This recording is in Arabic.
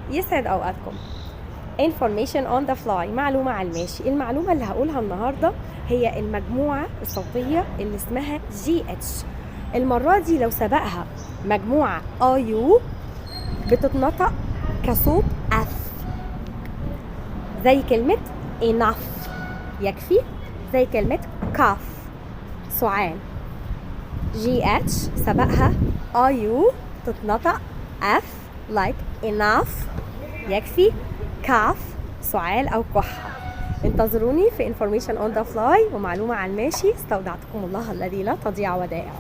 يسعد أوقاتكم. information on the fly، معلومة على الماشي. المعلومة اللي هقولها النهاردة هي المجموعة الصوتية اللي اسمها GH. المرة دي لو سبقها مجموعة IU بتتنطق كصوت F، زي كلمة enough يكفي، زي كلمة كاف سعال. GH سبقها IU تتنطق F like enough يكفي، كاف سعال أو كحة. انتظروني في information on the fly ومعلومة على الماشي. استودعتكم الله الذي لا تضيع ودائعه.